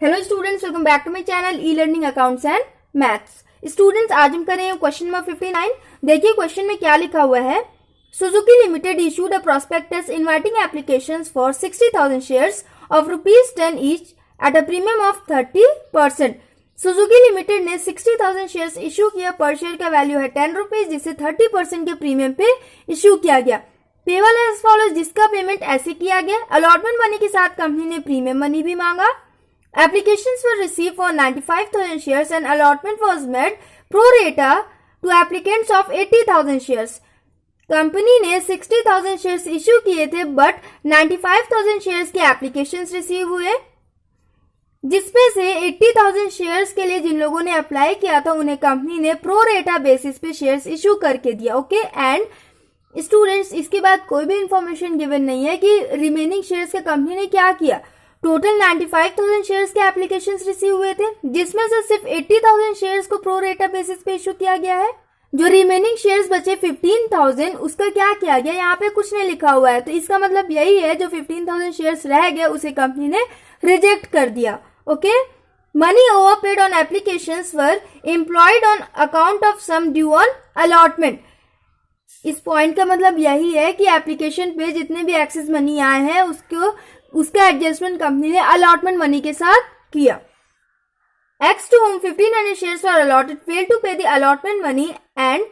Hello students, welcome back to my channel e learning accounts and maths. Students, आज हम करेंगे question number 59। देखिए question में क्या लिखा हुआ है। Suzuki limited issued a prospectus inviting applications for 60,000 shares of ₹10 each at a premium of 30%। Suzuki limited ने 60,000 शेयर्स इशू किया। पर शेयर का वैल्यू है 10 रुपीज, जिसे 30% के प्रीमियम पे इशू किया गया। पेबल एज फॉलोज, जिसका पेमेंट ऐसे किया गया। अलॉटमेंट मनी के साथ कंपनी ने प्रीमियम मनी भी मांगा। Applications were received for 95,000 shares and allotment was made pro rata to applicants of 80,000 shares. Company ने 60,000 शेयर्स इश्यू किए थे बट 95,000 शेयर्स के एप्लीकेशंस रिसीव हुए, जिसपे से 80,000 शेयर्स के लिए जिन लोगों ने अप्लाई किया था उन्हें कंपनी ने प्रो रेटा बेसिस पे शेयर्स इश्यू करके दिया। ओके एंड स्टूडेंट्स, इसके बाद कोई भी इंफॉर्मेशन गिवन नहीं है कि रिमेनिंग शेयर्स का कंपनी ने क्या किया। टोटल 95,000 शेयर्स के एप्लीकेशंस रिसीव हुए थे, जिसमें से सिर्फ 80,000 शेयर्स को प्रो रेटा बेसिस पे इशू किया गया है। जो रिमेनिंग शेयर्स बचे 15,000, उसका क्या किया गया यहाँ पे कुछ नहीं लिखा हुआ है। तो इसका मतलब यही है, जो 15,000 शेयर्स रह गए उसे कंपनी ने रिजेक्ट कर दिया। Okay, money overpaid on applications were employed on account of some due on allotment. इस पॉइंट का मतलब यही है कि एप्लीकेशन पे जितने भी एक्सेस मनी आए हैं उसका एडजस्टमेंट कंपनी ने अलॉटमेंट मनी के साथ किया। X to whom 1,500 shares were allotted failed to pay the allotment money and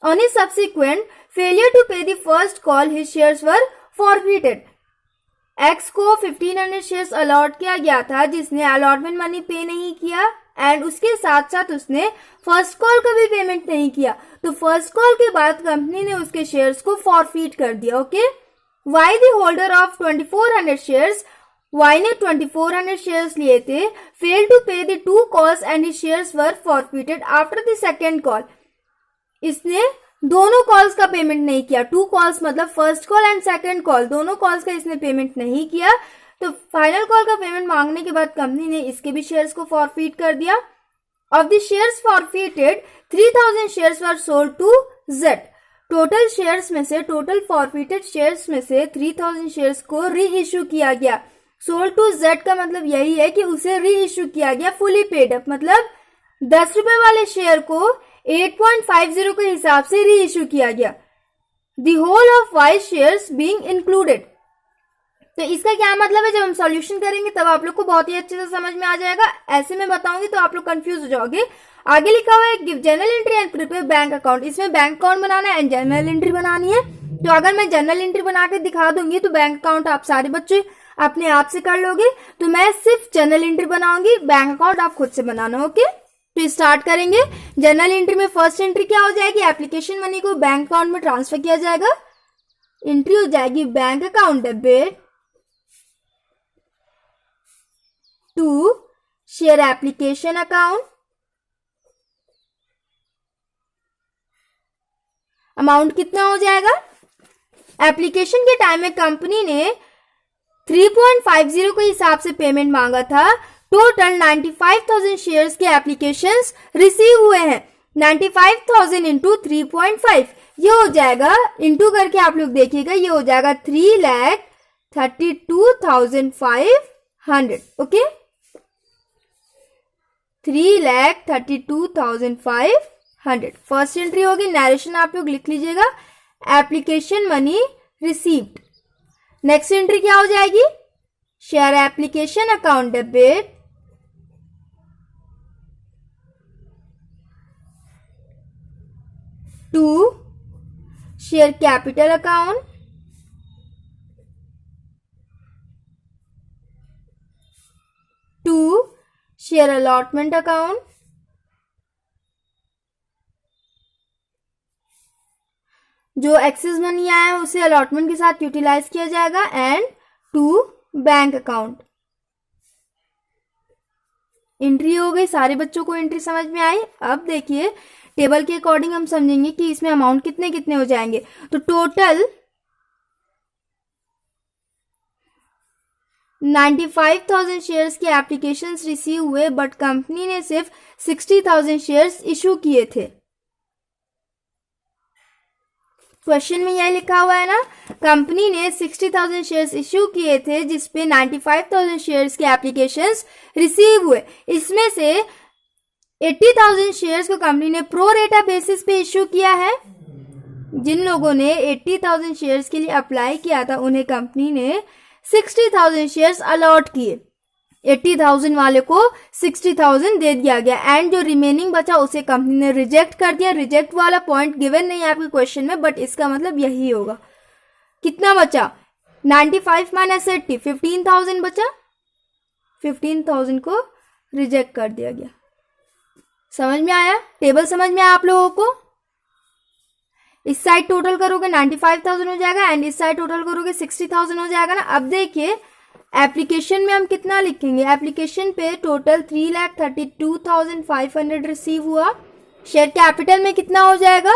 on his subsequent failure to pay the first call his shares were forfeited. X को 1,500 shares allot किया गया था, जिसने allotment money पे नहीं किया and उसके साथ साथ उसने फर्स्ट कॉल का भी पेमेंट नहीं किया। तो फर्स्ट कॉल के बाद कंपनी ने उसके शेयर्स को फॉरफीट कर दिया। Okay, Y the holder of 2,400 shares, Y ने 2,400 शेयर्स लिए थे, failed to pay the 2 calls and his shares were forfeited after the second call. इसने दोनों कॉल्स का पेमेंट नहीं किया। 2 कॉल्स मतलब first call and second call, दोनों कॉल्स का इसने पेमेंट नहीं किया। तो फाइनल कॉल का पेमेंट मांगने के बाद कंपनी ने इसके भी शेयर्स को फॉरफीट कर दिया। Of the shares forfeited 3,000 shares were sold to Z। Total shares में से, टोटल फॉरफिटेड शेयर्स में से 3,000 शेयर्स को री इश्यू किया गया। सोल्ड टू Z का मतलब यही है कि उसे री इश्यू किया गया फुली पेड अप, मतलब 10 रुपए वाले शेयर को 8.50 के हिसाब से री इश्यू किया गया। The whole of Y shares being included. तो इसका क्या मतलब है, जब हम सॉल्यूशन करेंगे तब आप लोग को बहुत ही अच्छे से समझ में आ जाएगा। ऐसे में बताऊंगी तो आप लोग कंफ्यूज हो जाओगे। आगे लिखा हुआ है give general entry and prepare bank account. इसमें बैंक अकाउंट बनाना है एंड जनरल एंट्री बनानी है। तो अगर मैं जनरल एंट्री बना के दिखा दूंगी तो बैंक अकाउंट आप सारे बच्चे अपने आप से कर लोगे। तो मैं सिर्फ जनरल एंट्री बनाऊंगी, बैंक अकाउंट आप खुद से बनाना। ओके, तो स्टार्ट करेंगे। जनरल एंट्री में फर्स्ट एंट्री क्या हो जाएगी, एप्लीकेशन मनी को बैंक अकाउंट में ट्रांसफर किया जाएगा। एंट्री हो जाएगी bank account debit to share application account. Amount कितना हो जाएगा, एप्लीकेशन के टाइम में कंपनी ने 3.50 के हिसाब से पेमेंट मांगा था। टोटल 95,000 शेयर्स के एप्लीकेशंस रिसीव हुए हैं। 95,000 इंटू 3.5 ये हो जाएगा, इंटू करके आप लोग देखिएगा, ये हो जाएगा 3,32,500। ओके, 3,32,500 फर्स्ट एंट्री होगी। नरेशन आप लोग लिख लीजिएगा, application money received. Next entry क्या हो जाएगी, share application account debit to share capital account to share allotment account जो एक्सेस मनी आया है उसे अलॉटमेंट के साथ यूटिलाइज किया जाएगा and to bank account. Entry हो गई, सारे बच्चों को एंट्री समझ में आई। अब देखिए टेबल के अकॉर्डिंग हम समझेंगे कि इसमें अमाउंट कितने कितने हो जाएंगे। तो टोटल 95,000 शेयर्स के एप्लीकेशंस रिसीव हुए बट कंपनी ने सिर्फ 60,000 शेयर्स इशू किए थे। क्वेश्चन में यही लिखा हुआ है ना, कंपनी ने 60,000 शेयर्स इश्यू किए थे जिसपे 95,000 शेयर्स के एप्लीकेशंस रिसीव हुए। इसमें से 80,000 शेयर्स को कंपनी ने प्रो रेटा बेसिस पे इश्यू किया है। जिन लोगों ने 80,000 शेयर्स के लिए अप्लाई किया था उन्हें कंपनी ने 60,000 शेयर्स अलॉट किए। 80,000 वाले को 60,000 दे दिया गया एंड जो रिमेनिंग बचा उसे कंपनी ने रिजेक्ट कर दिया। रिजेक्ट वाला पॉइंट गिवन नहीं है आपके क्वेश्चन में, बट इसका मतलब यही होगा। कितना बचा? 95 माइनस 80, 15,000 बचा। 15,000 को रिजेक्ट कर दिया गया। समझ में आया? टेबल समझ में आया आप लोगों को? इस साइड टोटल करोगे 95,000 हो जाएगा एंड इस साइड टोटल करोगे 60,000 हो जाएगा ना। अब देखिए एप्लीकेशन में हम कितना लिखेंगे। एप्लीकेशन पे टोटल 3,32,500 रिसीव हुआ। शेयर कैपिटल में कितना हो जाएगा?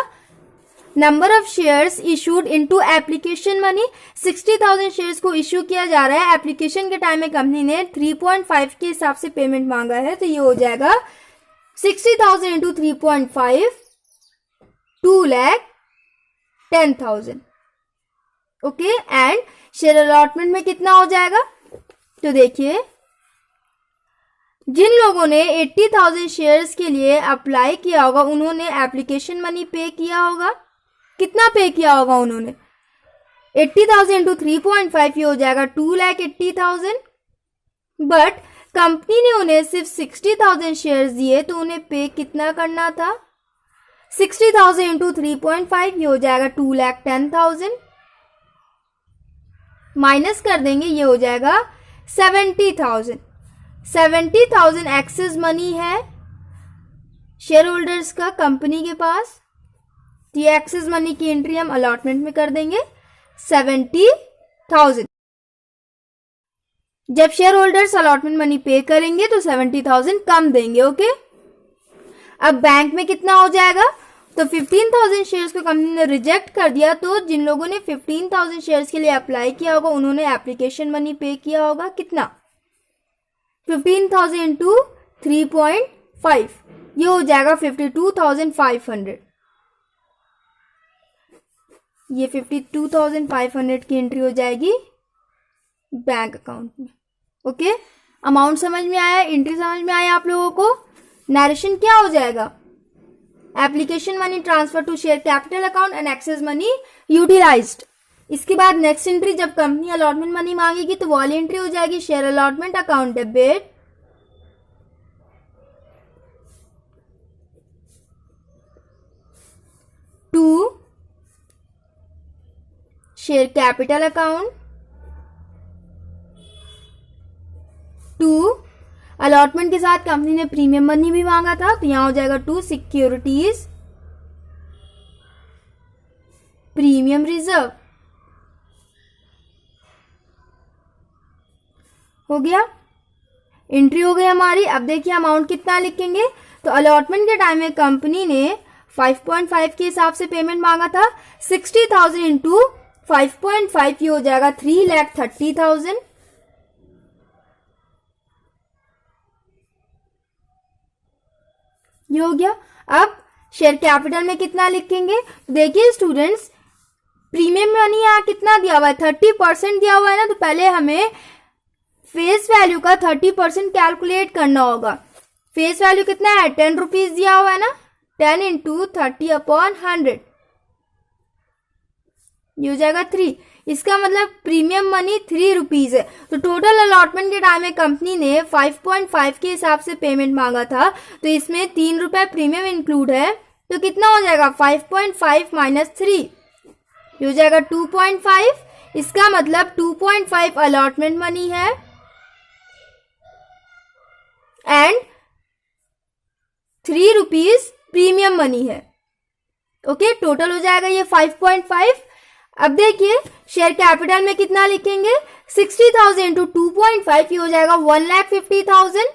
Number of shares issued into application money. 60,000 shares को इश्यू किया जा रहा है। एप्लीकेशन के टाइम में कंपनी ने 3.5 के हिसाब से पेमेंट मांगा है, तो ये हो जाएगा 60,000 into 3.5, 2,10,000। Okay, and share allotment में कितना हो जाएगा? तो देखिए जिन लोगों ने 80,000 शेयर्स के लिए अप्लाई किया होगा उन्होंने एप्लीकेशन मनी पे किया होगा। कितना पे किया होगा उन्होंने? 80,000 इंटू 3.5, ये हो जाएगा 2,80,000। बट कंपनी ने उन्हें सिर्फ 60,000 शेयर्स दिए, तो उन्हें पे कितना करना था? 60,000 इंटू 3.5, ये हो जाएगा 2,10,000। माइनस कर देंगे, ये हो जाएगा 70,000। 70,000 एक्सेस मनी है शेयर होल्डर्स का कंपनी के पास। ये एक्सेस मनी की एंट्री हम अलॉटमेंट में कर देंगे 70,000। जब शेयर होल्डर्स अलॉटमेंट मनी पे करेंगे तो 70,000 कम देंगे। ओके, अब बैंक में कितना हो जाएगा? तो 15,000 शेयर्स को कंपनी ने रिजेक्ट कर दिया, तो जिन लोगों ने 15,000 शेयर्स के लिए अप्लाई किया होगा उन्होंने एप्लीकेशन मनी पे किया होगा। कितना? 15,000 इंटू 3.5, ये हो जाएगा 52,500। ये 52,500 की एंट्री हो जाएगी बैंक अकाउंट में। ओके, अमाउंट समझ में आया? एंट्री समझ में आया आप लोगों को? नरेशन क्या हो जाएगा? Application money transfer to share capital account and excess money utilised. इसके बाद नेक्स्ट एंट्री जब कंपनी अलॉटमेंट मनी मांगेगी तो वाली एंट्री हो जाएगी share allotment account debit to share capital account to allotment के साथ कंपनी ने प्रीमियम मनी भी मांगा था, तो यहां हो जाएगा टू सिक्योरिटीज प्रीमियम रिजर्व। हो गया, एंट्री हो गई हमारी। अब देखिए अमाउंट कितना लिखेंगे। तो अलॉटमेंट के टाइम में कंपनी ने 5.5 के हिसाब से पेमेंट मांगा था। 60,000 इंटू 5.5, ये हो जाएगा 3,30,000। ये हो गया। अब शेयर कैपिटल में कितना लिखेंगे? देखिए स्टूडेंट्स, प्रीमियम मनी यहाँ कितना दिया हुआ है? 30% दिया हुआ है ना, तो पहले हमें फेस वैल्यू का 30% कैलकुलेट करना होगा। फेस वैल्यू कितना है? 10 रुपीज दिया हुआ है ना। 10 इंटू 30/100, ये हो जाएगा 3। इसका मतलब प्रीमियम मनी 3 रुपीज है। तो टोटल अलॉटमेंट के टाइम में कंपनी ने 5.5 के हिसाब से पेमेंट मांगा था, तो इसमें 3 रुपए प्रीमियम इंक्लूड है, तो कितना हो जाएगा? 5.5 माइनस 3, ये हो जाएगा 2.5। इसका मतलब 2.5 अलॉटमेंट मनी है एंड 3 रुपीज प्रीमियम मनी है। ओके, टोटल हो जाएगा ये 5.5। अब देखिए शेयर कैपिटल में कितना लिखेंगे? 60,000 इंटू 2.5, ये हो जाएगा 1,50,000।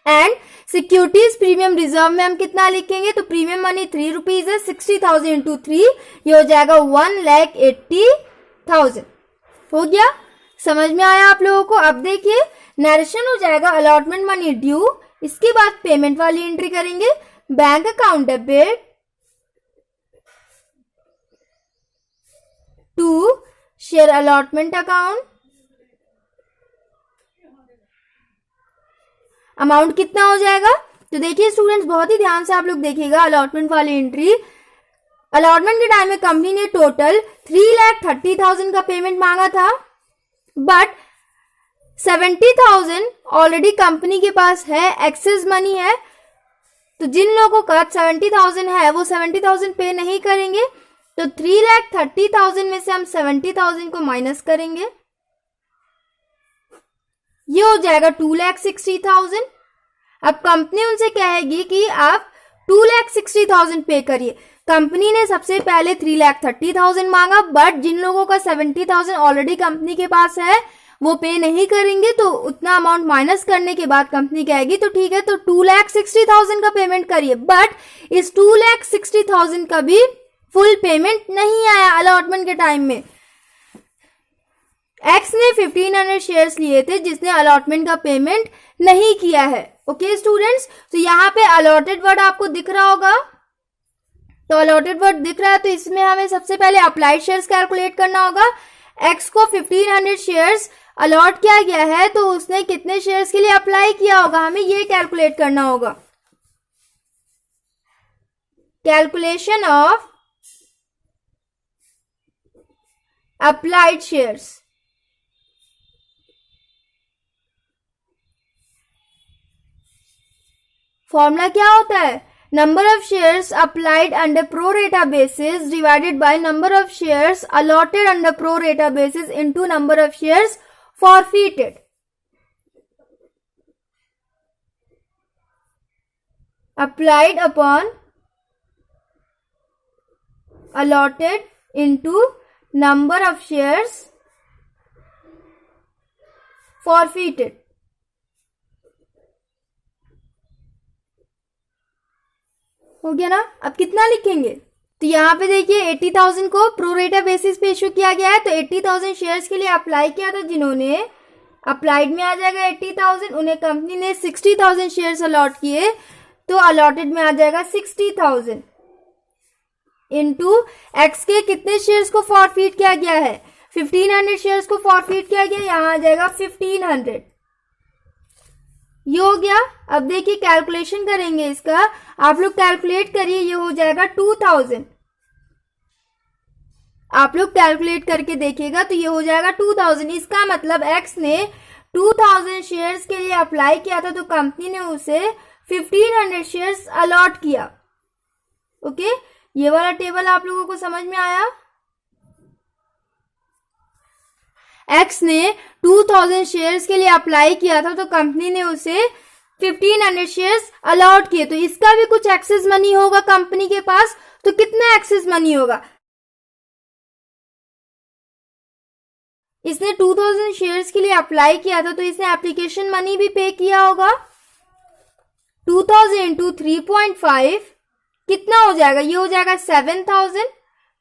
एंड सिक्योरिटीज प्रीमियम रिजर्व में हम कितना लिखेंगे? तो प्रीमियम मनी 3 रुपीज है। 60,000 इंटू 3, ये हो जाएगा 1,80,000। हो गया, समझ में आया आप लोगों को? अब देखिए नरेशन हो जाएगा अलॉटमेंट मनी ड्यू। इसके बाद पेमेंट वाली एंट्री करेंगे bank account debit to share allotment account. Amount कितना हो जाएगा? तो देखिए स्टूडेंट्स, बहुत ही ध्यान से आप लोग देखिएगा अलॉटमेंट वाली एंट्री। अलॉटमेंट के टाइम में कंपनी ने टोटल 3,30,000 का पेमेंट मांगा था, बट 70,000 ऑलरेडी कंपनी के पास है, एक्सेस मनी है। तो जिन लोगों का 70,000 है वो 70,000 पे नहीं करेंगे। तो 3,30,000 में से हम 70,000 को माइनस करेंगे, ये हो जाएगा 2,60,000। अब कंपनी उनसे कहेगी कि आप 2,60,000 पे करिए। कंपनी ने सबसे पहले 3,30,000 मांगा, बट जिन लोगों का 70,000 ऑलरेडी कंपनी के पास है वो पे नहीं करेंगे। तो उतना अमाउंट माइनस करने के बाद कंपनी कहेगी तो ठीक है, तो 2,60,000 का पेमेंट करिए। बट इस 2,60,000 का भी फुल पेमेंट नहीं आया अलॉटमेंट के टाइम में। एक्स ने 1,500 शेयर्स लिए थे जिसने अलॉटमेंट का पेमेंट नहीं किया है। ओके स्टूडेंट्स, तो यहाँ पे अलॉटेड वर्ड आपको दिख रहा होगा। तो अलॉटेड वर्ड दिख रहा है, तो इसमें हमें सबसे पहले अप्लाइड शेयर्स कैलकुलेट करना होगा। एक्स को 1,500 शेयर्स अलॉट किया गया है, तो उसने कितने शेयर्स के लिए अप्लाई किया होगा, हमें ये कैलकुलेट करना होगा। Calculation of applied shares. Formula क्या होता है? Number of shares applied under pro रेटा basis divided by number of shares allotted under pro रेटा basis into number of shares forfeited। Applied upon allotted into number of shares forfeited। हो गया ना? अब कितना लिखेंगे? तो यहाँ पे देखिए 80,000 को प्रोरेटा बेसिस पे इशू किया गया है, तो 80,000 शेयर्स के लिए अप्लाई किया था। जिन्होंने अप्लाइड में आ जाएगा 80,000, उन्हें कंपनी ने 60,000 शेयर्स अलॉट किए, तो अलॉटेड में आ जाएगा 60,000 इनटू एक्स के कितने शेयर्स को फॉरफीट किया गया है? 1,500 शेयर्स को फॉरफीट किया गया, यहाँ आ जाएगा 1,500। ये हो गया। अब देखिए कैलकुलेशन करेंगे इसका, आप लोग कैलकुलेट करिए, ये हो जाएगा 2,000। आप लोग कैलकुलेट करके देखिएगा तो ये हो जाएगा 2,000। इसका मतलब एक्स ने 2,000 शेयर्स के लिए अप्लाई किया था, तो कंपनी ने उसे 1,500 शेयर्स अलॉट किया। ओके, ये वाला टेबल आप लोगों को समझ में आया? एक्स ने 2,000 शेयर्स के लिए अप्लाई किया था, तो कंपनी ने उसे 1,500 शेयर्स अलॉट किए। तो इसका भी कुछ एक्सेस मनी होगा कंपनी के पास। तो कितना एक्सेस मनी होगा? इसने 2,000 शेयर्स के लिए अप्लाई किया था, तो इसने एप्लीकेशन मनी भी पे किया होगा। 2,000 इंटू 3.5 कितना हो जाएगा? ये हो जाएगा 7,000।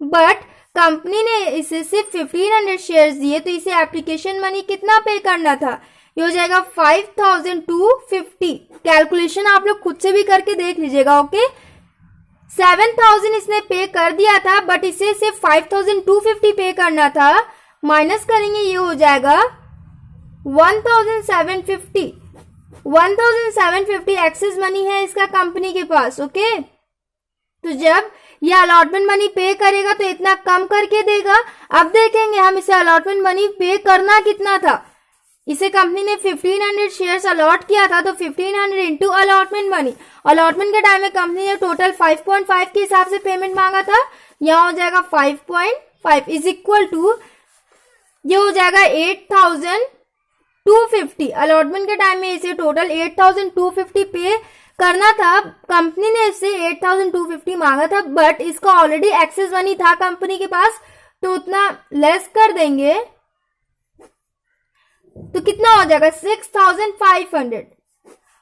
बट कंपनी ने इसे सिर्फ 1,500 शेयर्स दिए, तो इसे एप्लीकेशन मनी कितना पे करना था? ये हो जाएगा 5,250। कैलकुलेशन आप लोग खुद से भी करके देख लीजिएगा। ओके, 7,000 इसने पे कर दिया था, बट इसे सिर्फ 5,250 पे करना था। माइनस करेंगे, ये हो जाएगा 1,750। 1,750 एक्सेस मनी है इसका कंपनी के पास। ओके, तो जब ये अलॉटमेंट मनी पे करेगा तो इतना कम करके देगा। अब देखेंगे हम इसे अलॉटमेंट मनी पे करना कितना था। इसे कंपनी ने 1,500 शेयर्स अलॉट किया था, तो 1,500 इंटू अलॉटमेंट मनी। अलॉटमेंट के टाइम में कंपनी ने टोटल 5.5 के हिसाब से पेमेंट मांगा था। यहाँ हो जाएगा 5.5 इज इक्वल टू, ये हो जाएगा 8,250। अलॉटमेंट के टाइम में इसे टोटल 8,250 पे करना था। कंपनी ने इससे 8,250 मांगा था, बट इसका ऑलरेडी एक्सेस मनी था कंपनी के पास, तो उतना लेस कर देंगे तो कितना हो जाएगा? 6,500।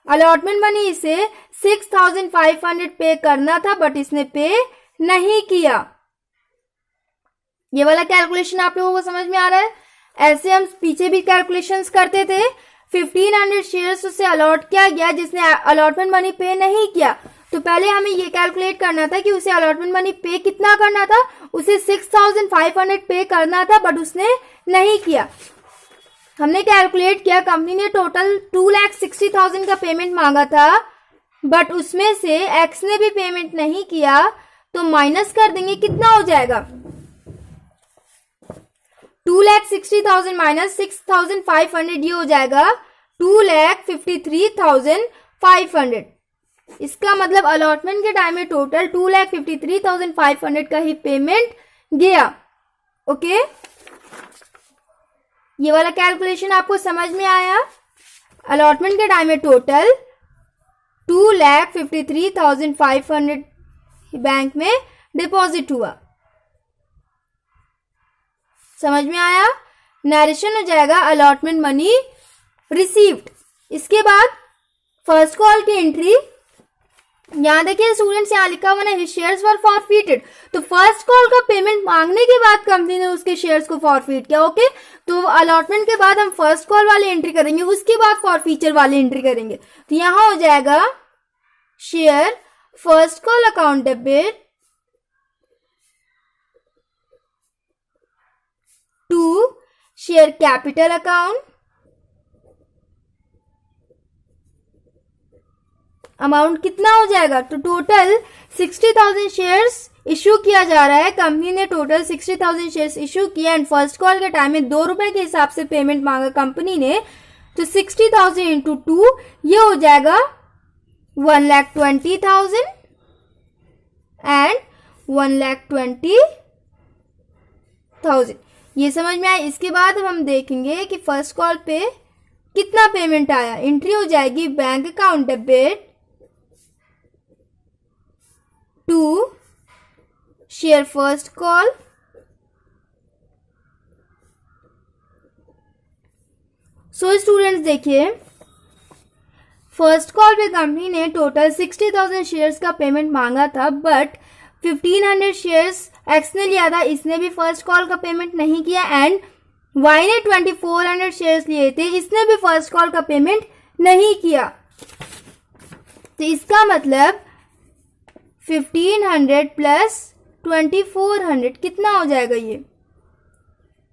अलॉटमेंट मनी इसे 6,500 पे करना था, बट इसने पे नहीं किया। ये वाला कैलकुलेशन आप लोगों को समझ में आ रहा है? ऐसे हम पीछे भी कैलकुलेशंस करते थे। 1,500 शेयर्स उसे अलॉट किया गया जिसने अलॉटमेंट मनी पे नहीं किया, तो पहले हमें ये कैलकुलेट करना था कि उसे अलॉटमेंट मनी पे कितना करना था, उसे 6500 पे करना था, बट उसने नहीं किया। हमने कैलकुलेट किया, कंपनी ने टोटल 2,60,000 का पेमेंट मांगा था, बट उसमें से एक्स ने भी पेमेंट नहीं किया, तो माइनस कर देंगे, कितना हो जाएगा 2,60,000 माइनस 6,500, ये हो जाएगा 2,53,500। इसका मतलब अलॉटमेंट के टाइम में टोटल 2,53,500 का ही पेमेंट गया। ओके, ये वाला कैलकुलेशन आपको समझ में आया। अलॉटमेंट के टाइम में टोटल 2,53,500 बैंक में डिपॉजिट हुआ। समझ में आया। नरेशन हो जाएगा अलॉटमेंट मनी रिसीव्ड। इसके बाद फर्स्ट कॉल की एंट्री, यहां देखिए स्टूडेंट्स, यहां लिखा हुआ ना शेयर्स वर फॉरफिटेड, तो फर्स्ट कॉल का पेमेंट मांगने के बाद कंपनी ने उसके शेयर्स को फॉरफिट किया। ओके, तो अलॉटमेंट के बाद हम फर्स्ट कॉल वाली एंट्री करेंगे, उसके बाद फॉरफीचर वाली एंट्री करेंगे। तो यहां हो जाएगा share first call account debit to share capital account, amount कितना हो जाएगा, तो टोटल 60,000 शेयर्स इश्यू किया जा रहा है। कंपनी ने टोटल 60,000 शेयर्स इश्यू किया एंड फर्स्ट कॉल के टाइम में 2 रुपए के हिसाब से पेमेंट मांगा कंपनी ने, तो 60,000 इंटू 2 ये हो जाएगा 1,20,000 एंड 1,20,000। ये समझ में आया। इसके बाद हम देखेंगे कि फर्स्ट कॉल पे कितना पेमेंट आया। एंट्री हो जाएगी bank account debit to share first call so students देखिए, फर्स्ट कॉल पे कंपनी ने टोटल 60,000 शेयर्स का पेमेंट मांगा था, बट 1,500 शेयर्स एक्स ने लिया था, इसने भी फर्स्ट कॉल का पेमेंट नहीं किया एंड वाई ने 2,400 शेयर्स लिए थे, इसने भी फर्स्ट कॉल का पेमेंट नहीं किया। तो इसका मतलब 1,500 प्लस 2,400 कितना हो जाएगा, ये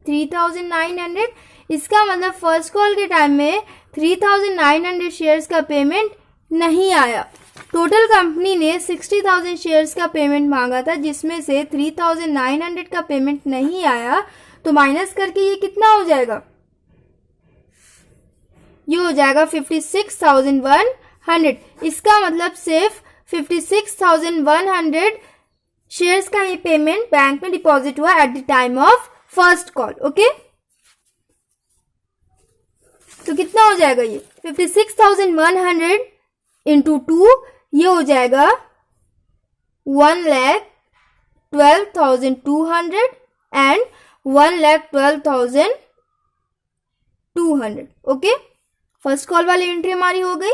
3,900। इसका मतलब फर्स्ट कॉल के टाइम में 3,900 शेयर्स का पेमेंट नहीं आया। टोटल कंपनी ने 60,000 शेयर्स का पेमेंट मांगा था, जिसमें से 3,900 का पेमेंट नहीं आया, तो माइनस करके ये कितना हो जाएगा, ये हो जाएगा 56,100। इसका मतलब सिर्फ 56,100 शेयर्स का ही पेमेंट बैंक में डिपॉजिट हुआ at the time of first call. Okay, तो कितना हो जाएगा, ये 56,100 इंटू 2, ये हो जाएगा 1,12,200 एंड 1,12,200। ओके, फर्स्ट कॉल वाली एंट्री हमारी हो गई।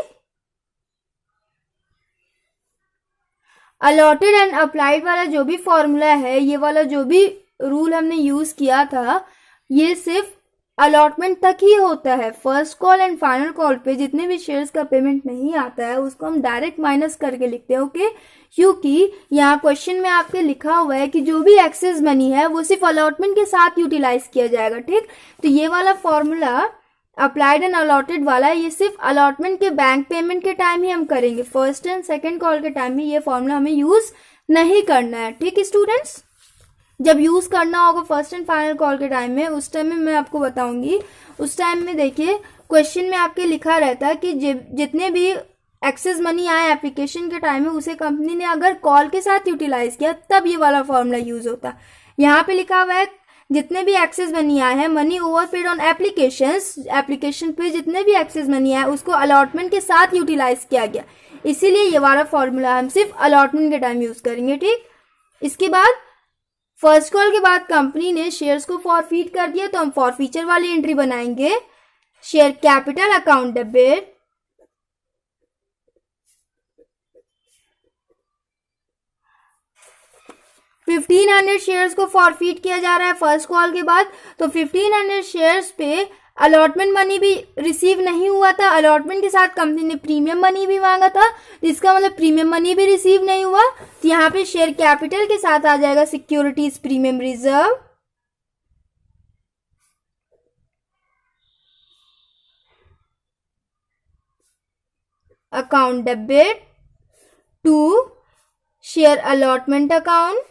अलॉटेड एंड अप्लाइड वाला जो भी फॉर्मूला है, ये वाला जो भी रूल हमने यूज किया था, ये सिर्फ अलॉटमेंट तक ही होता है। First call and final call पे जितने भी शेयर्स का पेमेंट नहीं आता है, उसको हम डायरेक्ट माइनस करके लिखते हैं। ओके, क्योंकि यहाँ क्वेश्चन में आपके लिखा हुआ है कि जो भी एक्सेस मनी है वो सिर्फ अलॉटमेंट के साथ यूटिलाइज किया जाएगा। ठीक, तो ये वाला फॉर्मूला अप्लाइड एंड अलॉटेड वाला, ये सिर्फ अलॉटमेंट के बैंक पेमेंट के टाइम ही हम करेंगे। फर्स्ट एंड सेकेंड कॉल के टाइम में ये फॉर्मूला हमें यूज नहीं करना है। ठीक स्टूडेंट्स, जब यूज करना होगा फर्स्ट एंड फाइनल कॉल के टाइम में, उस टाइम में मैं आपको बताऊंगी। उस टाइम में देखिए क्वेश्चन में आपके लिखा रहता है कि जितने भी एक्सेस मनी आए एप्लीकेशन के टाइम में, उसे कंपनी ने अगर कॉल के साथ यूटिलाइज किया तब ये वाला फॉर्मूला यूज होता है। यहाँ पे लिखा हुआ है जितने भी एक्सेस मनी आए हैं, मनी ओवरपेड ऑन एप्लीकेशन पे जितने भी एक्सेस मनी आए उसको अलॉटमेंट के साथ यूटिलाइज किया गया, इसीलिए ये वाला फॉर्मूला हम सिर्फ अलॉटमेंट के टाइम यूज करेंगे। ठीक, इसके बाद फर्स्ट कॉल के बाद कंपनी ने शेयर्स को फॉरफीट कर दिया, तो हम फॉरफीचर वाली एंट्री बनाएंगे। Share capital account debit $1,500 shares को फॉरफीट किया जा रहा है फर्स्ट कॉल के बाद, तो 1,500 शेयर्स पे अलॉटमेंट मनी भी रिसीव नहीं हुआ था, अलॉटमेंट के साथ कंपनी ने प्रीमियम मनी भी मांगा था, इसका मतलब प्रीमियम मनी भी रिसीव नहीं हुआ, तो यहाँ पे शेयर कैपिटल के साथ आ जाएगा securities premium reserve, account debit to share allotment account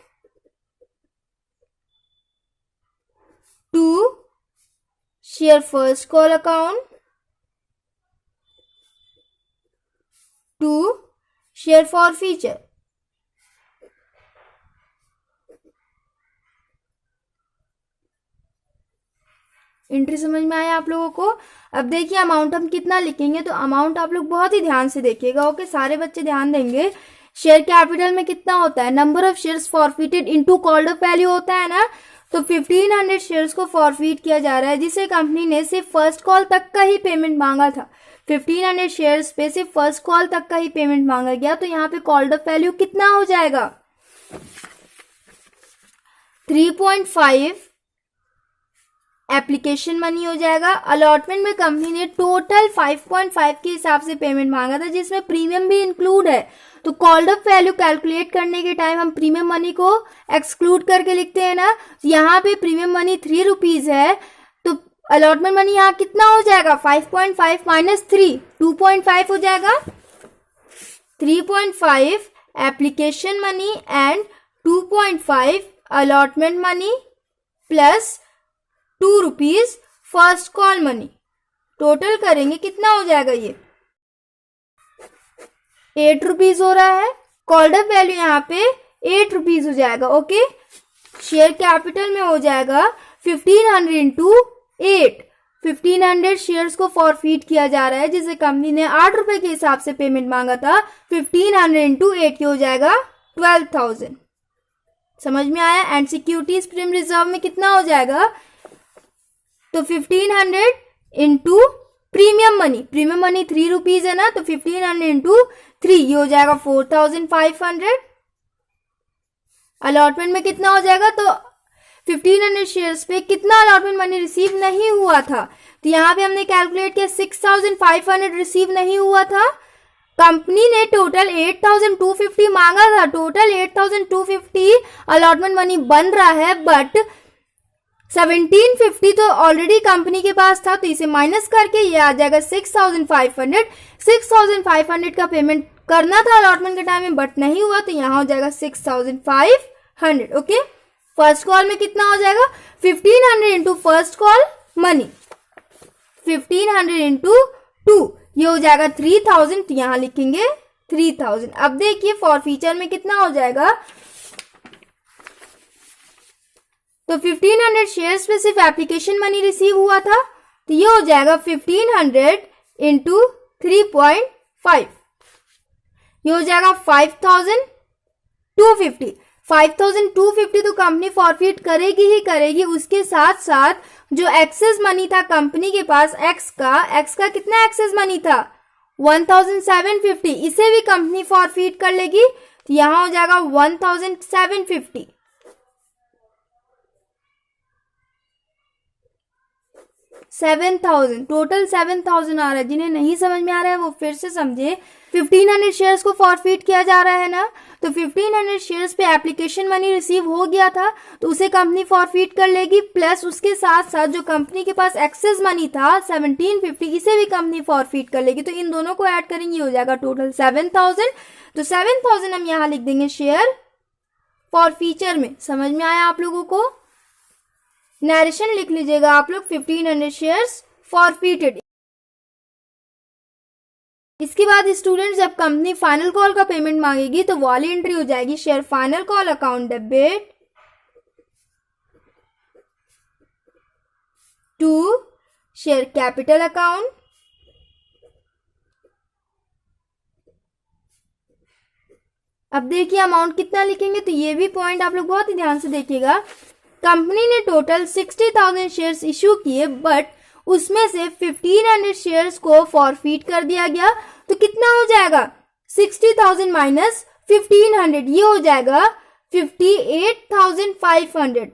to share first call account to share forfeiture. Entry समझ में आया आप लोगों को? अब देखिए अमाउंट हम कितना लिखेंगे, तो अमाउंट आप लोग बहुत ही ध्यान से देखिएगा। ओके, सारे बच्चे ध्यान देंगे। शेयर कैपिटल में कितना होता है, number of shares forfeited into called up value होता है ना, तो 1500 शेयर्स को फॉरफिट किया जा रहा है, जिसे कंपनी ने सिर्फ फर्स्ट कॉल तक का ही पेमेंट मांगा था। 1500 शेयर्स पे सिर्फ फर्स्ट कॉल तक का ही पेमेंट मांगा गया, तो यहाँ पे कॉल्ड अप वैल्यू कितना हो जाएगा, 3.5 एप्लीकेशन मनी हो जाएगा। अलॉटमेंट में कंपनी ने टोटल 5.5 के हिसाब से पेमेंट मांगा था, जिसमें प्रीमियम भी इंक्लूड है, तो कॉल्ड अप वैल्यू कैलकुलेट करने के टाइम हम प्रीमियम मनी को एक्सक्लूड करके लिखते हैं ना, यहाँ पे प्रीमियम मनी 3 रुपीज है, तो अलॉटमेंट मनी यहाँ कितना हो जाएगा, 5.5 माइनस 3, 2.5 हो जाएगा। 3.5 application money and 2.5 allotment money plus 2 rupees first call money, total करेंगे कितना हो जाएगा, ये 8 रुपीज हो रहा है। कॉल्ड अप वैल्यू यहाँ पे 8 रुपीज हो जाएगा। ओके, शेयर कैपिटल में हो जाएगा 1500 इंटू 8, 1500 शेयर्स को फॉरफिट किया जा रहा है, जिसे कंपनी ने 8 रुपए के हिसाब से पेमेंट मांगा था। 1500 इंटू 8 हो जाएगा 12,000। समझ में आया? एंड सिक्योरिटीज प्रीमियम रिजर्व में कितना हो जाएगा, तो 1500 इंटू प्रीमियम मनी 3 रुपीज है ना, तो 1500 इंटू 3 ये हो जाएगा 4500। अलॉटमेंट में कितना हो जाएगा, तो 1500 शेयर्स पे कितना अलॉटमेंट मनी रिसीव नहीं हुआ था, तो यहाँ पे हमने कैलकुलेट किया 6500 रिसीव नहीं हुआ था। कंपनी ने टोटल 8250 मांगा था, टोटल 8250 अलॉटमेंट मनी बन रहा है, बट 1750 तो ऑलरेडी कंपनी के पास था, तो इसे माइनस करके ये आ जाएगा 6500। 6500 का पेमेंट करना था अलॉटमेंट के टाइम में, बट नहीं हुआ, तो यहाँ हो जाएगा 6500। ओके, फर्स्ट कॉल में कितना हो जाएगा, 1500 into first call money, 1500 into 2 ये हो जाएगा 3000, तो यहाँ लिखेंगे 3000। अब देखिए फॉरफीचर में कितना हो जाएगा, तो 1500 शेयर्स पे सिर्फ एप्लीकेशन मनी रिसीव हुआ था, तो ये हो जाएगा 1500 इंटू 3.5, ये हो जाएगा 5250। 5250 तो कंपनी फॉरफिट करेगी ही करेगी, उसके साथ साथ जो एक्सेस मनी था कंपनी के पास एक्स का कितना एक्सेस मनी था, 1750, इसे भी कंपनी फॉरफिट कर लेगी, तो यहां हो जाएगा 1750। 7000, टोटल 7000 आ रहा है। जिन्हें नहीं समझ में आ रहा है वो फिर से समझे। 1500 शेयर्स को फॉरफिट किया जा रहा है ना, तो 1500 शेयर्स पे एप्लीकेशन मनी रिसीव हो गया था, तो उसे कंपनी फॉरफिट कर लेगी, प्लस उसके साथ साथ जो कंपनी के पास एक्सेस मनी था 1750, इसे भी कंपनी फॉरफिट कर लेगी, तो इन दोनों को ऐड करेंगे, हो जाएगा टोटल 7000। तो 7000 हम यहाँ लिख देंगे शेयर फॉरफीचर में। समझ में आया आप लोगों को? नरेशन लिख लीजिएगा आप लोग, 1500 शेयर्स फॉरफिटेड। इसके बाद स्टूडेंट जब कंपनी फाइनल कॉल का पेमेंट मांगेगी तो वाली एंट्री हो जाएगी share final call account debit to share capital account अब देखिए अमाउंट कितना लिखेंगे, तो ये भी पॉइंट आप लोग बहुत ही ध्यान से देखिएगा। कंपनी ने टोटल 60,000 शेयर्स इशू किए, बट उसमें से 1500 शेयर्स को फॉरफिट कर दिया गया, तो कितना हो जाएगा 60,000 माइनस 1500, ये हो जाएगा 58,500।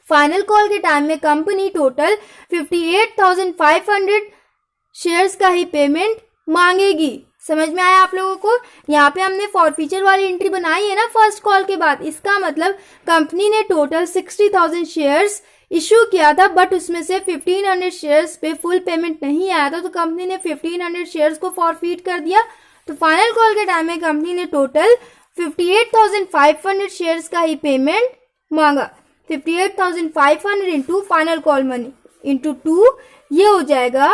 फाइनल कॉल के टाइम में कंपनी टोटल 58,500 शेयर्स का ही पेमेंट मांगेगी। समझ में आया आप लोगों को? यहाँ पे हमने फॉरफीचर वाली एंट्री बनाई है ना फर्स्ट कॉल के बाद, इसका मतलब कंपनी ने टोटल 60,000 शेयर्स इशू किया था, बट उसमें से 1500 शेयर्स पे फुल पेमेंट नहीं आया था, तो कंपनी ने 1500 शेयर्स को फॉरफीट कर दिया। तो फाइनल कॉल के टाइम में कंपनी ने टोटल 58,500 शेयर्स का ही पेमेंट मांगा। 58,500 into final call money into 2, ये हो जाएगा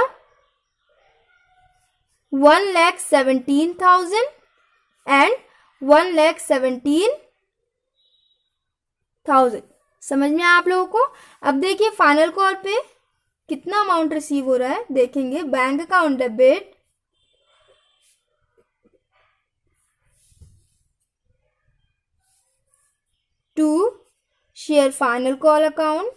1,17,000 एंड 1,17,000। समझ में आया आप लोगों को? अब देखिए फाइनल कॉल पे कितना अमाउंट रिसीव हो रहा है, देखेंगे। Bank account debit to share final call account,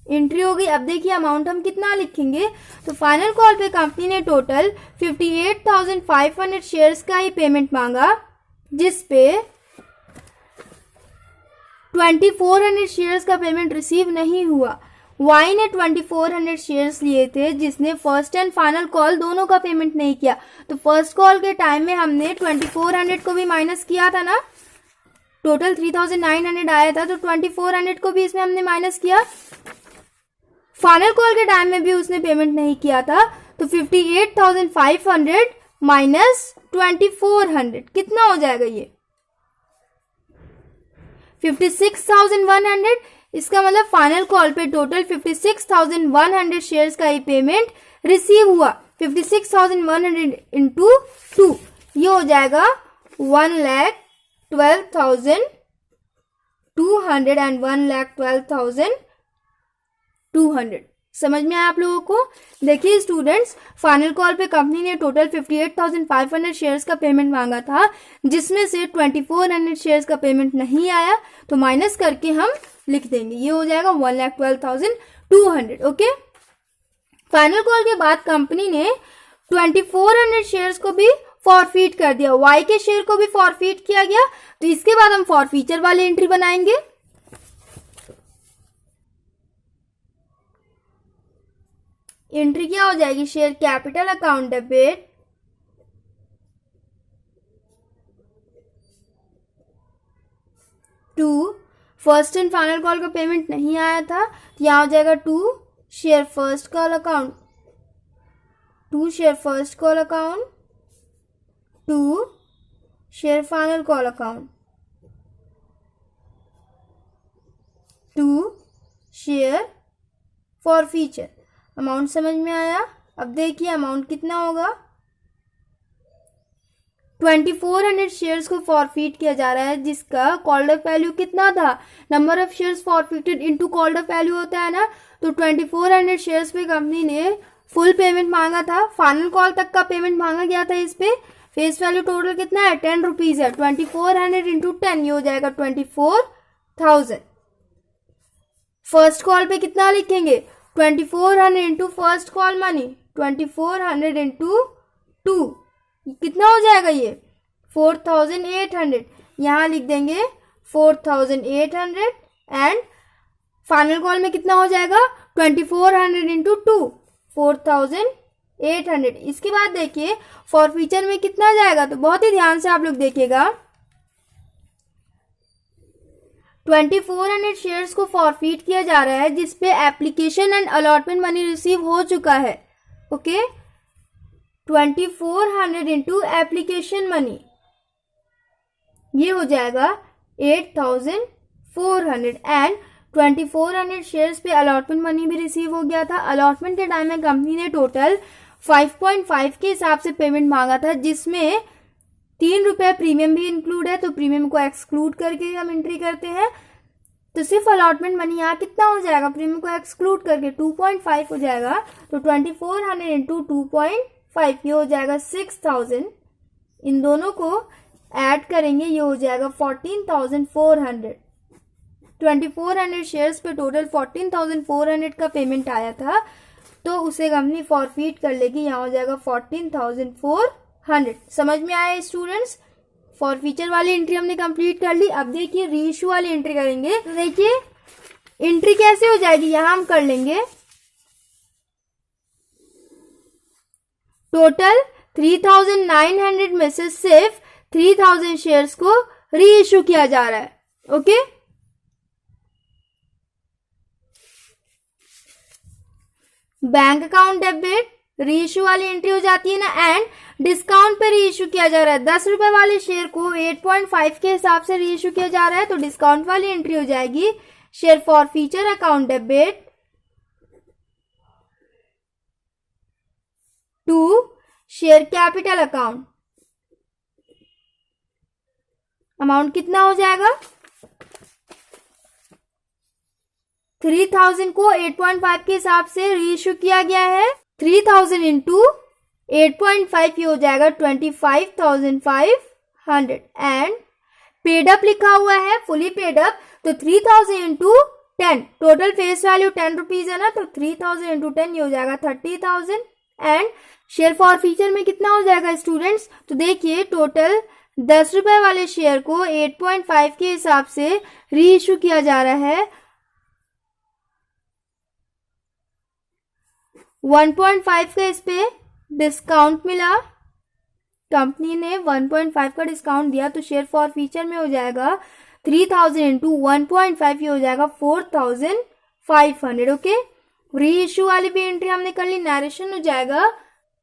entry हो गई। अब देखिए अमाउंट हम कितना लिखेंगे, तो फाइनल कॉल पे कंपनी ने टोटल 58,500 शेयर्स का ही पेमेंट मांगा, जिसपे 2400 शेयर्स का पेमेंट रिसीव नहीं हुआ। वाई ने 2400 शेयर्स लिए थे, जिसने फर्स्ट एंड फाइनल कॉल दोनों का पेमेंट नहीं किया। तो फर्स्ट कॉल के टाइम में हमने 2400 को भी माइनस किया था ना, टोटल 3,900 आया था, तो 2400 को भी इसमें हमने माइनस किया। फाइनल कॉल के टाइम में भी उसने पेमेंट नहीं किया था, तो 58,500 माइनस 2400 कितना हो जाएगा, ये 56,100। इसका मतलब फाइनल कॉल पे टोटल 56,100 शेयर्स का ही पेमेंट रिसीव हुआ। 56,100 इंटू 2, ये हो जाएगा 1,12,200 एंड 1,12,200। समझ में आया आप लोगों को? देखिए स्टूडेंट्स, फाइनल कॉल पे कंपनी ने टोटल 58,500 शेयर्स का पेमेंट मांगा था, जिसमें से 2400 शेयर्स का पेमेंट नहीं आया, तो माइनस करके हम लिख देंगे, ये हो जाएगा 1,12,200। ओके, फाइनल कॉल के बाद कंपनी ने 2400 शेयर्स को भी फॉरफीट कर दिया, वाई के शेयर को भी फॉरफीट किया गया। तो इसके बाद हम फॉरफीचर वाली एंट्री बनाएंगे। एंट्री क्या हो जाएगी, share capital account debit to first and final call का पेमेंट नहीं आया था, तो यहां हो जाएगा 2 share first call account, 2 share first call account, 2 share final call account, 2 share forfeiture. Amount समझ में आया? अब देखिए अमाउंट कितना होगा, 2400 शेयर्स को फॉरफीट किया जा रहा है, जिसका कॉल्ड अप वैल्यू कितना था, number of shares forfeited into called up value होता है ना। तो 2400 शेयर्स पे कंपनी ने फुल पेमेंट मांगा था, फाइनल कॉल तक का पेमेंट मांगा गया था। इस पे फेस वैल्यू टोटल कितना है, 10 रुपीज है। 2400 इंटू 10, ये हो जाएगा 24,000। फर्स्ट कॉल पे कितना लिखेंगे, 2400 into first call money, 2400 into 2, कितना हो जाएगा, ये 4,800। यहां लिख देंगे 4,800 एंड फाइनल कॉल में कितना हो जाएगा, 2400 इंटू 2, 4,800। इसके बाद देखिए फॉरफीचर में कितना जाएगा, तो बहुत ही ध्यान से आप लोग देखिएगा। 2400 शेयर्स को फॉरफीट किया जा रहा है, जिसपे application and allotment money receive हो चुका है। ओके, 2400 इंटू एप्लीकेशन मनी, ये हो जाएगा 8,400 एंड 2400 शेयर्स पे अलॉटमेंट मनी भी रिसीव हो गया था। अलॉटमेंट के टाइम में कंपनी ने टोटल 5.5 के हिसाब से पेमेंट मांगा था, जिसमें 3 रुपए प्रीमियम भी इंक्लूड है, तो प्रीमियम को एक्सक्लूड करके हम एंट्री करते हैं। तो सिर्फ अलॉटमेंट मनी यहाँ कितना हो जाएगा, प्रीमियम को एक्सक्लूड करके 2.5 हो जाएगा। तो 2400 इंटू 2.5, ये हो जाएगा 6,000। इन दोनों को ऐड करेंगे, ये हो जाएगा 14,400। 2400 शेयर्स पे टोटल 14,400 का पेमेंट आया था, तो उसे कंपनी फॉरफीट कर लेगी, यहाँ हो जाएगा 14,400। 100। समझ में आया स्टूडेंट्स? फॉर फीचर वाली एंट्री हमने कंप्लीट कर ली। अब देखिए रीइश्यू वाली एंट्री करेंगे। तो देखिए एंट्री कैसे हो जाएगी, यहां हम कर लेंगे टोटल 3900 में से सिर्फ 3000 शेयर्स को रीइश्यू किया जा रहा है। Okay, bank account debit reissue वाली एंट्री हो जाती है ना। एंड डिस्काउंट पे रीइश्यू किया जा रहा है। 10 रुपए वाले शेयर को 8.5 के हिसाब से रीइश्यू किया जा रहा है, तो डिस्काउंट वाली एंट्री हो जाएगी share forfeiture account debit to share capital account. Amount कितना हो जाएगा, 3000 को 8.5 के हिसाब से रीइश्यू किया गया है। 3000 इंटू 8.5 ये हो जाएगा 25,500। एंड पेड अप लिखा हुआ है, फुली पेड अप, तो 3000 into 10, total face value 10 rupees है ना, तो 3000 इंटू 10 ये हो जाएगा 30,000। एंड शेयर फॉर फीचर में कितना हो जाएगा स्टूडेंट्स, तो देखिए टोटल 10 रुपए वाले शेयर को 8.5 के हिसाब से रीइश्यू किया जा रहा है। 1.5 का इस पे डिस्काउंट मिला, कंपनी ने 1.5 का डिस्काउंट दिया, तो शेयर फॉर फीचर में हो जाएगा 3000 इंटू 1.5 ये हो जाएगा 4500। ओके, रीइश्यू वाली भी एंट्री हमने कर ली। नरेशन हो जाएगा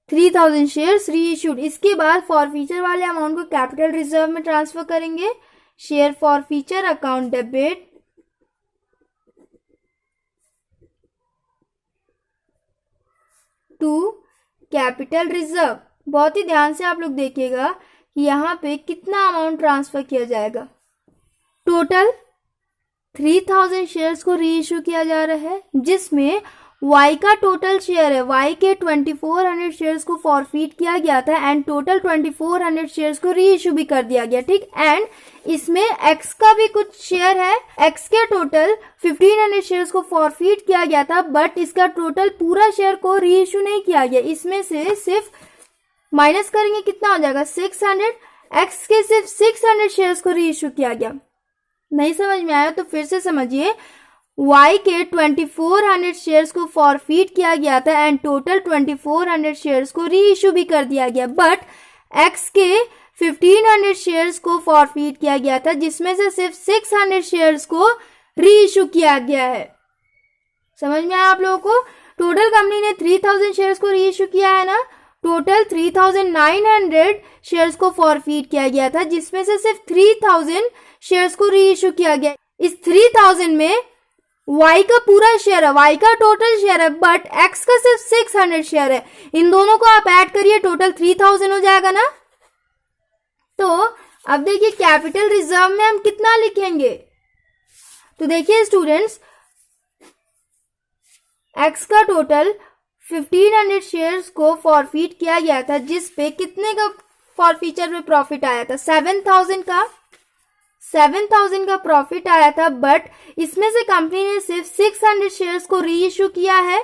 3000 शेयर्स रीइश्यूड। इसके बाद फॉर फीचर वाले अमाउंट को कैपिटल रिजर्व में ट्रांसफर करेंगे। Share forfeiture account debit to capital reserve. बहुत ही ध्यान से आप लोग देखिएगा कि यहाँ पे कितना अमाउंट ट्रांसफर किया जाएगा। टोटल 3000 शेयर्स को रीइश्यू किया जा रहा है, जिसमें Y का टोटल शेयर है। Y के 2400 शेयर्स को फॉरफीट किया गया था एंड टोटल 2400 शेयर्स को रीइश्यू भी कर दिया गया, ठीक। एंड इसमें X का भी कुछ शेयर है। X के टोटल 1500 शेयर्स को फॉरफीट किया गया था, बट इसका टोटल पूरा शेयर को रीइश्यू नहीं किया गया। इसमें से सिर्फ माइनस करेंगे, कितना हो जाएगा 600। X के सिर्फ 600 शेयर्स को रीइश्यू किया गया। नहीं समझ में आया तो फिर से समझिए। Y के 2400 शेयर्स को फॉरफीट किया गया था एंड टोटल 2400 शेयर्स को रीइश्यू भी कर दिया गया, बट X के 1500 शेयर्स को फॉरफीट किया गया था, जिसमें से सिर्फ 600 शेयर्स को रीइश्यू किया गया है। समझ में आया आप लोगों को? टोटल कंपनी ने 3000 शेयर्स को रीइश्यू किया है ना, टोटल 3900 शेयर्स को फॉरफीट किया गया था, जिसमें से सिर्फ 3000 शेयर्स को रीइश्यू किया गया। इस 3000 में Y का पूरा शेयर है, Y का टोटल शेयर है, बट X का सिर्फ 600 शेयर है। इन दोनों को आप ऐड करिए, टोटल 3000 हो जाएगा ना। तो अब देखिए कैपिटल रिजर्व में हम कितना लिखेंगे, तो देखिए स्टूडेंट्स X का टोटल 1500 शेयर्स को फॉरफीट किया गया था, जिस पे कितने का फॉरफीचर में प्रॉफिट आया था, 7000 का प्रॉफिट आया था, बट इसमें से कंपनी ने सिर्फ 600 शेयर्स को रीइश्यू किया है।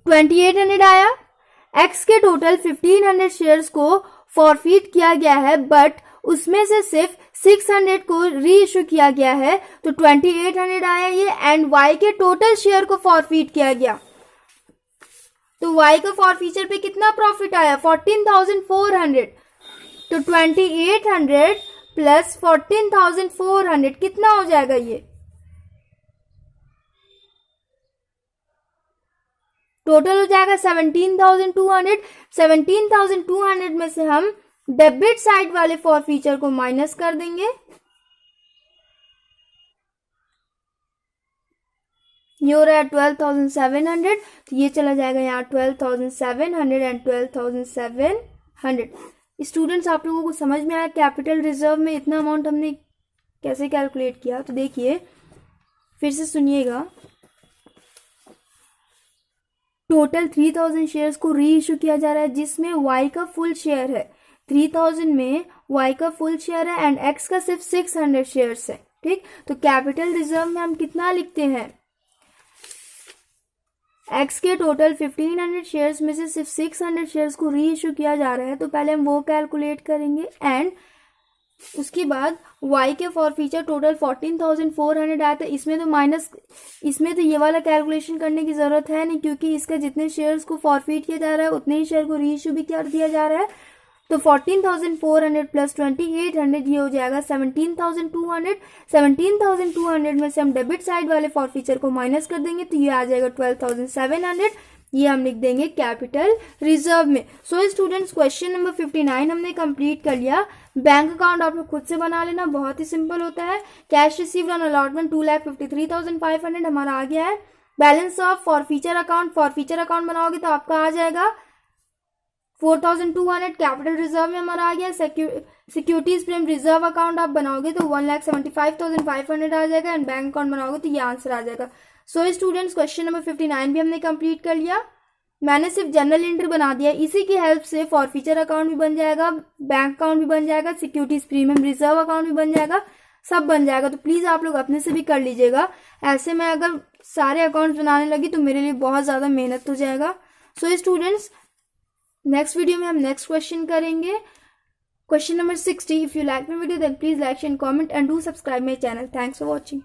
$2800 आया। X के टोटल 1500 शेयर्स को फॉरफीट किया गया है, बट उसमें से सिर्फ 600 को रीइश्यू किया गया है, तो 2800 आया ये। एंड Y के टोटल शेयर को फॉरफीट किया गया, तो Y का फॉरफीचर पे कितना प्रॉफिट आया, 14,400। तो 2800 प्लस 14,400 कितना हो जाएगा, ये टोटल हो जाएगा 17,200। 17,200 में से हम डेबिट साइड वाले फॉरफीचर को माइनस कर देंगे। ये हो रहा है 12,700, तो ये चला जाएगा यहाँ 12,700 एंड 12,700। स्टूडेंट्स आप लोगों को समझ में आया कैपिटल रिजर्व में इतना अमाउंट हमने कैसे कैलकुलेट किया? तो देखिए फिर से सुनिएगा। टोटल 3000 शेयर्स को रीइश्यू किया जा रहा है, जिसमें Y का फुल शेयर है। 3000 में Y का फुल शेयर है एंड X का सिर्फ 600 शेयर्स है। ठीक। तो कैपिटल रिजर्व में हम कितना लिखते हैं, एक्स के टोटल 1500 शेयर्स में से सिर्फ 600 शेयर्स को री इशू किया जा रहा है, तो पहले हम वो कैलकुलेट करेंगे। एंड उसके बाद वाई के फॉर फीचर टोटल 14,400 आया था, इसमें तो ये वाला कैलकुलेशन करने की जरूरत है नहीं, क्योंकि इसका जितने शेयर्स को फॉरफीट किया जा रहा है उतने ही शेयर को री इशू भी कर दिया जा रहा है। तो 14,400 प्लस 2,800 ये हो जाएगा 17,200। 17,200 में से हम डेबिट साइड वाले फॉरफीचर को माइनस कर देंगे, तो ये आ जाएगा 12,700। ये हम लिख देंगे कैपिटल रिजर्व में। सो स्टूडेंट्स, क्वेश्चन नंबर 59 हमने कंप्लीट कर लिया। बैंक अकाउंट आप लोग खुद से बना लेना, बहुत ही सिंपल होता है। कैश रिसीव्ड ऑन अलॉटमेंट 2,53,500 हमारा आ गया है। बैलेंस ऑफ फॉरफीचर अकाउंट बनाओगे तो आपका आ जाएगा 4,200। कैपिटल रिजर्व में हमारा आ गया। सिक्योरिटीज प्रीमियम रिजर्व अकाउंट आप बनाओगे तो 1,75,500 आ जाएगा। एंड बैंक अकाउंट बनाओगे तो ये आंसर आ जाएगा। सो स्टूडेंट्स, क्वेश्चन नंबर 59 भी हमने कंप्लीट कर लिया। मैंने सिर्फ जनरल एंट्री बना दिया, इसी की हेल्प से फॉरफीचर अकाउंट भी बन जाएगा, बैंक अकाउंट भी बन जाएगा, सिक्योरिटीज प्रीमियम रिजर्व अकाउंट भी बन जाएगा, सब बन जाएगा। तो प्लीज आप लोग अपने से भी कर लीजिएगा। ऐसे में अगर सारे अकाउंट बनाने लगी तो मेरे लिए बहुत ज्यादा मेहनत हो जाएगा। सो स्टूडेंट्स, नेक्स्ट वीडियो में हम नेक्स्ट क्वेश्चन करेंगे, question number 60। If you like my video then please like share comment and do subscribe my channel. Thanks for watching.